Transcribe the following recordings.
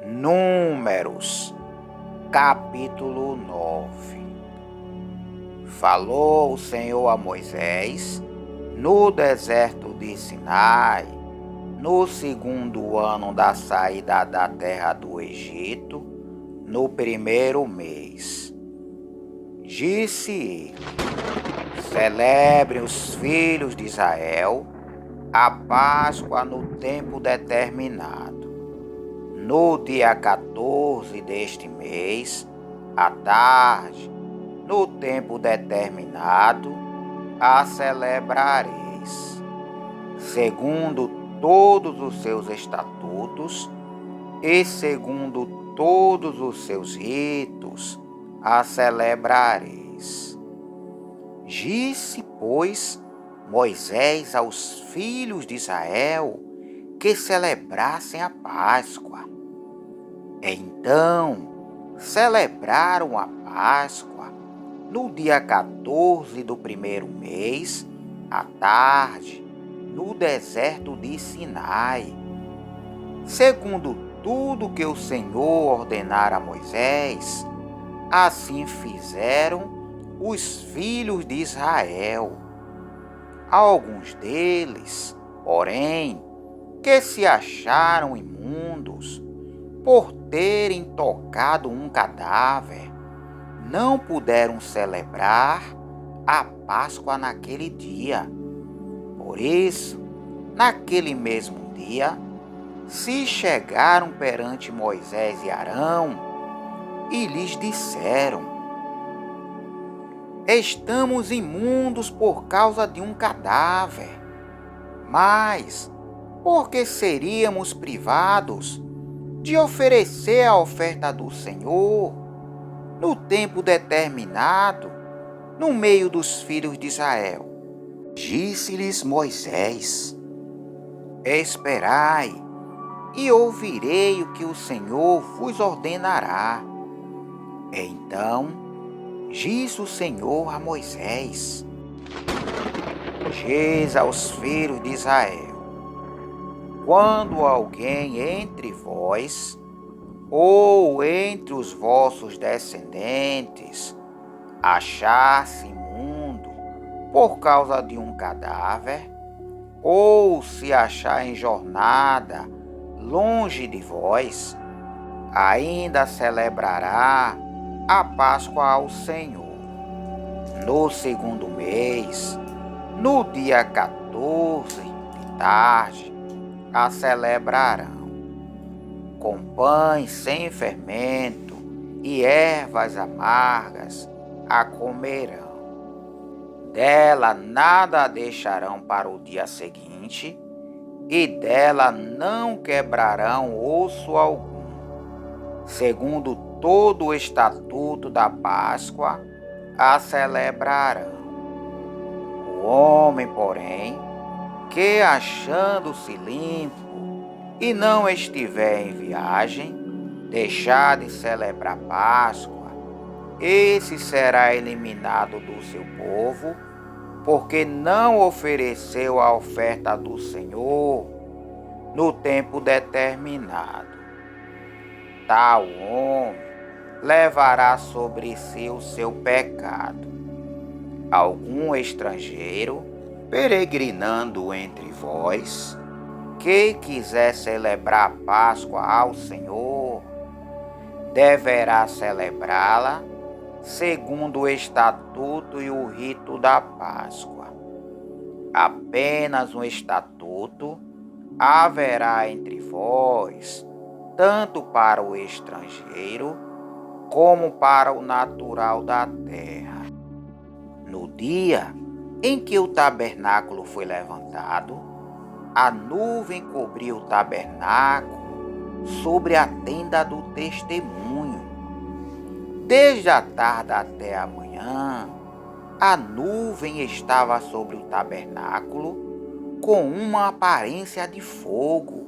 Números, capítulo 9. Falou o Senhor a Moisés no deserto de Sinai, no segundo ano da saída da terra do Egito, no primeiro mês. Disse ele: celebrem os filhos de Israel a Páscoa no tempo determinado. No dia 14 deste mês, à tarde, no tempo determinado, a celebrareis. Segundo todos os seus estatutos e segundo todos os seus ritos, a celebrareis. Disse, pois, Moisés aos filhos de Israel que celebrassem a Páscoa. Então, celebraram a Páscoa no dia 14 do primeiro mês, à tarde, no deserto de Sinai. Segundo tudo que o Senhor ordenara a Moisés, assim fizeram os filhos de Israel. Alguns deles, porém, que se acharam imundos por terem tocado um cadáver, não puderam celebrar a Páscoa naquele dia. Por isso, naquele mesmo dia, se chegaram perante Moisés e Arão e lhes disseram: estamos imundos por causa de um cadáver, mas por que seríamos privados de oferecer a oferta do Senhor no tempo determinado no meio dos filhos de Israel? Disse-lhes Moisés: esperai e ouvirei o que o Senhor vos ordenará. Então disse o Senhor a Moisés: diz aos filhos de Israel: quando alguém entre vós, ou entre os vossos descendentes, achar-se imundo por causa de um cadáver, ou se achar em jornada longe de vós, ainda celebrará a Páscoa ao Senhor. No segundo mês, no dia 14 de tarde, a celebrarão. Com pães sem fermento e ervas amargas a comerão. Dela nada deixarão para o dia seguinte, e dela não quebrarão osso algum. Segundo todo o estatuto da Páscoa, a celebrarão. O homem, porém, que achando-se limpo e não estiver em viagem, deixar de celebrar Páscoa, esse será eliminado do seu povo, porque não ofereceu a oferta do Senhor no tempo determinado. Tal homem levará sobre si o seu pecado. Algum estrangeiro, peregrinando entre vós, que quiser celebrar a Páscoa ao Senhor, deverá celebrá-la segundo o estatuto e o rito da Páscoa. Apenas um estatuto haverá entre vós, tanto para o estrangeiro como para o natural da terra. No dia em que o tabernáculo foi levantado, a nuvem cobriu o tabernáculo sobre a tenda do testemunho. Desde a tarde até a manhã, a nuvem estava sobre o tabernáculo com uma aparência de fogo.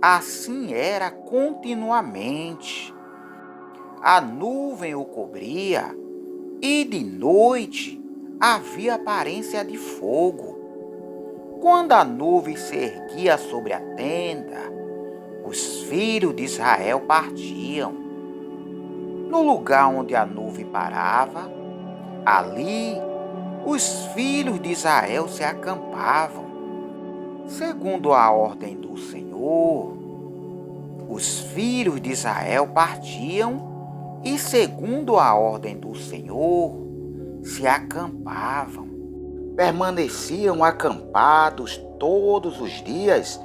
Assim era continuamente. A nuvem o cobria e de noite havia aparência de fogo. Quando a nuvem se erguia sobre a tenda, os filhos de Israel partiam. No lugar onde a nuvem parava, ali os filhos de Israel se acampavam. Segundo a ordem do Senhor, os filhos de Israel partiam e, segundo a ordem do Senhor, se acampavam. Permaneciam acampados todos os dias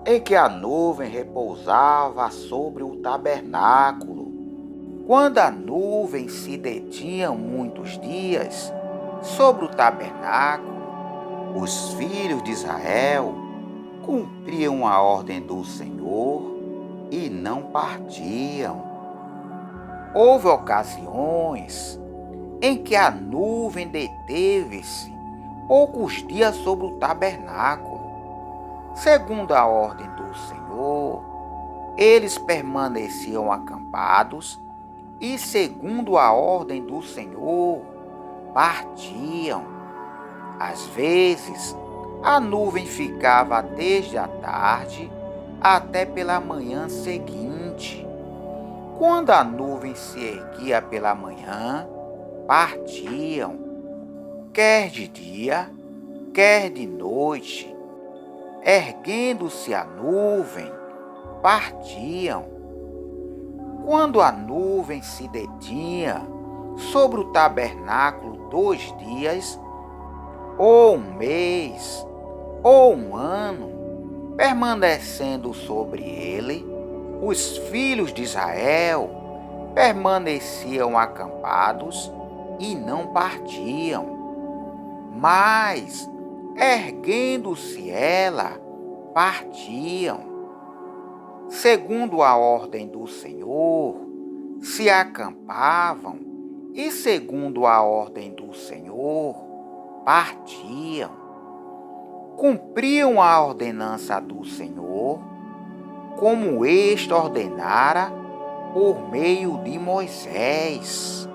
em que a nuvem repousava sobre o tabernáculo. Quando a nuvem se detinha muitos dias sobre o tabernáculo, os filhos de Israel cumpriam a ordem do Senhor e não partiam. Houve ocasiões em que a nuvem deteve-se poucos dias sobre o tabernáculo. Segundo a ordem do Senhor, eles permaneciam acampados e, segundo a ordem do Senhor, partiam. Às vezes, a nuvem ficava desde a tarde até pela manhã seguinte. Quando a nuvem se erguia pela manhã, partiam, quer de dia, quer de noite. Erguendo-se a nuvem, partiam. Quando a nuvem se detinha sobre o tabernáculo 2 dias, ou um mês, ou um ano, permanecendo sobre ele, os filhos de Israel permaneciam acampados e não partiam. Mas, erguendo-se ela, partiam. Segundo a ordem do Senhor, se acampavam e, segundo a ordem do Senhor, partiam. Cumpriam a ordenança do Senhor, como este ordenara por meio de Moisés.